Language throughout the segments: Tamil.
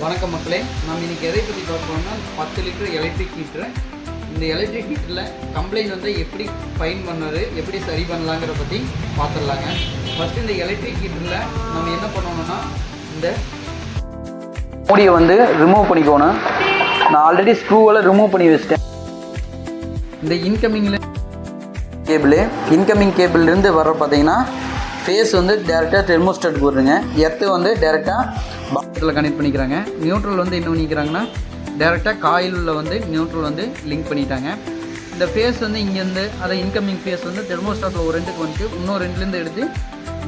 வணக்கம் மக்களே, நாம் இன்றைக்கி எதை பற்றி பார்க்கணும்னா 10 லிட்டர் எலக்ட்ரிக் ஹீட்ரு. இந்த எலக்ட்ரிக் ஹீட்டரில் கம்ப்ளைண்ட் வந்து எப்படி ஃபைன் பண்ணுறது, எப்படி சரி பண்ணலாங்கிற பற்றி பார்த்துடலாங்க. ஃபஸ்ட்டு இந்த எலக்ட்ரிக் ஹீட்டரில் நம்ம என்ன பண்ணணும்னா இந்த மூடியை வந்து ரிமூவ் பண்ணிக்கணும். நான் ஆல்ரெடி ஸ்க்ரூவெல்லாம் ரிமூவ் பண்ணி வச்சிட்டேன். இந்த இன்கமிங்கில் இன்கமிங் கேபிள்லேருந்து வர பார்த்தீங்கன்னா ஃபேஸ் வந்து டேரெக்டாக தெர்மோஸ்டாட் போடுறேங்க. எர்த்து வந்து டேரெக்டாக பாக்கெட்டில் கனெக்ட் பண்ணிக்கிறாங்க. நியூட்ரல் வந்து என்ன பண்ணிக்கிறாங்கன்னா டேரெக்டாக காயிலில் வந்து நியூட்ரல் வந்து லிங்க் பண்ணிட்டாங்க. இந்த ஃபேஸ் வந்து இங்கேருந்து அதை இன்கமிங் ஃபேஸ் வந்து தெர்மோஸ்டாட்டில் ஒரு ரெண்டுக்கு வந்துட்டு இன்னொரு ரெண்டுலேருந்து எடுத்து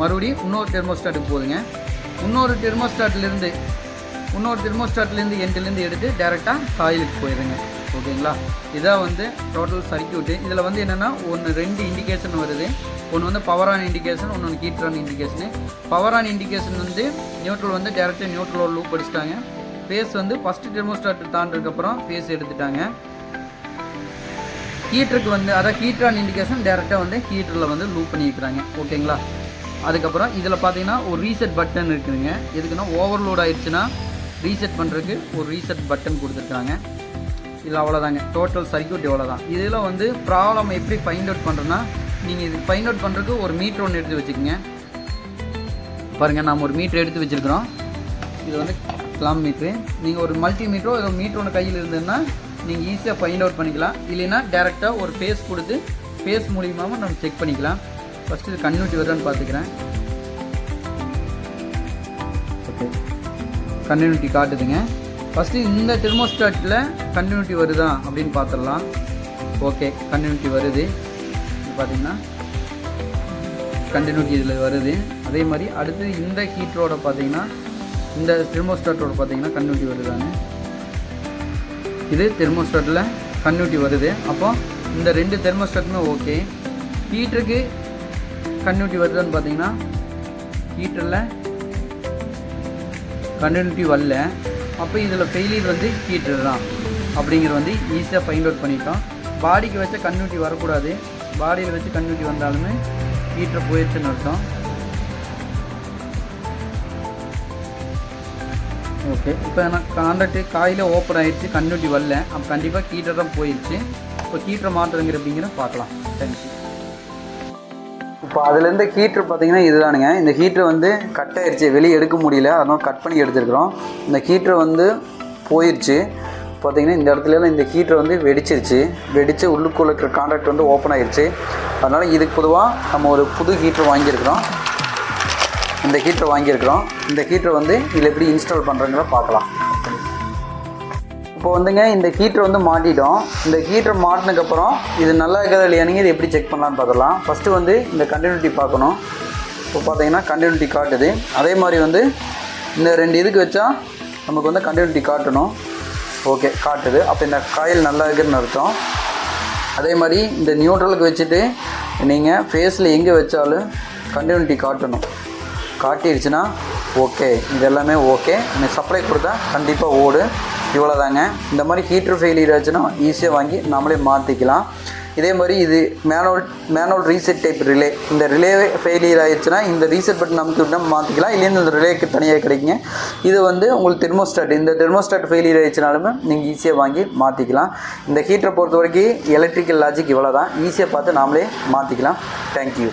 மறுபடியும் இன்னொரு தெர்மோஸ்டாட்டுக்கு போகுதுங்க. இன்னொரு தெர்மோஸ்டாட்லேருந்து எண்டுலேருந்து எடுத்து டேரெக்டாக காயிலுக்கு போயிடுங்க. ஓகேங்களா, இதான் வந்து டோட்டல் சர்க்யூட்டு. இதில் வந்து என்னென்னா ரெண்டு இண்டிகேஷன் வருது. ஒன்று வந்து பவர் ஆன் இண்டிகேஷன், ஒன்று heater on இண்டிகேஷனு. Power on indication வந்து நியூட்ரல் வந்து டேரெக்டாக நியூட்ரலோட லூப் அடிச்சிட்டாங்க. ஃபேஸ் வந்து ஃபஸ்ட்டு தெர்மோஸ்டாட் தாண்டதுக்கப்புறம் ஃபேஸ் எடுத்துட்டாங்க. ஹீட்டருக்கு வந்து அதாவது ஹீட்டர் ஆன் இண்டிகேஷன் டேரெக்டாக வந்து ஹீட்டரில் வந்து லூப் பண்ணிக்கிறாங்க. ஓகேங்களா, அதுக்கப்புறம் இதில் பார்த்தீங்கன்னா ஒரு ரீசெட் பட்டன் இருக்குதுங்க. எதுக்குன்னா ஓவர்லோட் ஆயிடுச்சுன்னா ரீசெட் பண்ணுறதுக்கு ஒரு ரீசெட் பட்டன் கொடுத்துருக்காங்க. இதில் அவ்வளோதாங்க, டோட்டல் சர்க்யூட் இவ்வளோ தான். இதில் வந்து ப்ராப்ளம் எப்படி ஃபைண்ட் அவுட் பண்ணுறோன்னா, நீங்கள் இது ஃபைண்ட் அவுட் பண்ணுறதுக்கு ஒரு மீட்ரு ஒன்று எடுத்து வச்சுக்கோங்க. பாருங்கள், நாம் ஒரு மீட்ரு எடுத்து வச்சுருக்கிறோம். இது வந்து கிளாம் மீட்ரு. நீங்கள் ஒரு மல்டி மீட்டரோ ஏதோ மீட்ரு ஒன்று கையில் இருந்ததுன்னா நீங்கள் ஈஸியாக ஃபைண்ட் அவுட் பண்ணிக்கலாம். இல்லைன்னா டேரெக்டாக ஒரு ஃபேஸ் கொடுத்து ஃபேஸ் மூலியமாக நம்ம செக் பண்ணிக்கலாம். ஃபஸ்ட்டு இது கன்டினியூட்டி வருதான்னு பார்த்துக்கிறேன். Okay, continuity காட்டுதுங்க. ஃபஸ்ட்டு இந்த தெர்மோஸ்டாட்டில் கன்டினியூட்டி வருதா அப்படின்னு பார்த்துடலாம். ஓகே, கன்டினியூட்டி வருது. இது பார்த்திங்கன்னா கன்டினியூட்டி இதில் வருது. அதே மாதிரி அடுத்து இந்த ஹீட்டரோட பார்த்திங்கன்னா இந்த தெர்மோஸ்டாட்டோட பார்த்திங்கன்னா கன்டினியூட்டி வருதாங்க. இது தெர்மோஸ்டாட்டில் கன்டினியூட்டி வருது. அப்போ இந்த ரெண்டு தெர்மோஸ்டாட்டுமே ஓகே. ஹீட்டருக்கு கன்டினியூட்டி வருதான்னு பார்த்திங்கன்னா ஹீட்டரில் கன்டினியூட்டி வரல. அப்போ இதில் ஃபெயிலியர் வந்து ஹீட்டர் தான் அப்படிங்கிற வந்து ஈஸியாக ஃபைண்ட் அவுட் பண்ணிட்டோம். பாடிக்கு வச்ச கன்டினியூட்டி வரக்கூடாது. பாடியில் வச்சு கன்டினியூட்டி வந்தாலுமே ஹீட்டர் போயிடுச்சுன்னு அர்த்தம். ஓகே, இப்போ எனக்கு கான்ட்ராக்டு காயில் ஓப்பன் ஆகிடுச்சு, கன்டினியூட்டி வரல. அப்போ கண்டிப்பாக ஹீட்டர் தான் போயிடுச்சு. இப்போ ஹீட்டரை மாற்றுறதுங்கிற அப்படிங்கிற பார்க்கலாம். தேங்க்யூ. இப்போ அதுலேருந்து ஹீட்ரு பார்த்தீங்கன்னா இதுதானுங்க. இந்த ஹீட்ரு வந்து கட் ஆயிடுச்சு, வெளியே எடுக்க முடியல, அதனால் கட் பண்ணி எடுத்துருக்குறோம். இந்த ஹீட்ரு வந்து போயிடுச்சு. பார்த்திங்கன்னா இந்த இடத்துலலாம் இந்த ஹீட்ரு வந்து வெடித்து உள்ளுக்குள்ள இருக்கிற கான்ட்ராக்ட் வந்து ஓப்பன் ஆகிடுச்சு. அதனால் இதுக்கு பொதுவாக நம்ம ஒரு புது ஹீட்ரு வாங்கியிருக்கிறோம். இந்த ஹீட்ரு வந்து இதில் எப்படி இன்ஸ்டால் பண்ணுறதுங்கிற பார்க்கலாம். இப்போ வந்துங்க இந்த ஹீட்டர் வந்து மாட்டிட்டோம். இந்த ஹீட்டர் மாட்டினதுக்கப்புறம் இது நல்லா இருக்கிறதா இல்லையானுங்க இது எப்படி செக் பண்ணலான்னு பார்த்துடலாம். ஃபஸ்ட்டு வந்து இந்த கண்டினியூட்டி பார்க்கணும். இப்போ பார்த்தீங்கன்னா கண்டினியூட்டி காட்டுது. அதே மாதிரி வந்து இந்த ரெண்டு இதுக்கு வச்சா நமக்கு வந்து கண்டினியூட்டி காட்டணும். ஓகே, காட்டுது. அப்போ இந்த காயில் நல்லா இருக்குதுன்னு அர்த்தம். அதே மாதிரி இந்த நியூட்ரலுக்கு வச்சுட்டு நீங்கள் ஃபேஸில் எங்கே வச்சாலும் கண்டினியூட்டி காட்டணும். காட்டிடுச்சுன்னா ஓகே, இது எல்லாமே ஓகே. நீங்கள் சப்ளை கொடுத்தா கண்டிப்பாக ஓடு. இவ்வளோதாங்க. இந்த மாதிரி ஹீட்டர் ஃபெயிலியர் ஆச்சுன்னா ஈஸியாக வாங்கி நம்மளே மாற்றிக்கலாம். இதே மாதிரி இது மேனுவல் ரீசெட் டைப் ரிலே. இந்த ரிலே ஃபெயிலியர் ஆகிடுச்சுன்னா இந்த ரீசெட் பட்டன் நமக்கு விட்டு மாற்றிக்கலாம். இல்லைன்னு இந்த ரிலேக்கு தனியாக கிடைக்குங்க. இது வந்து உங்களுக்கு இந்த தெர்மோஸ்டாட் ஃபெயிலியர் ஆகிடுச்சுனாலுமே நீங்கள் ஈஸியாக வாங்கி மாற்றிக்கலாம். இந்த ஹீட்டரை பொறுத்த வரைக்கும் எலக்ட்ரிக்கல் லாஜிக் இவ்வளோ தான். ஈஸியாக பார்த்து நாமளே மாற்றிக்கலாம். தேங்க்யூ.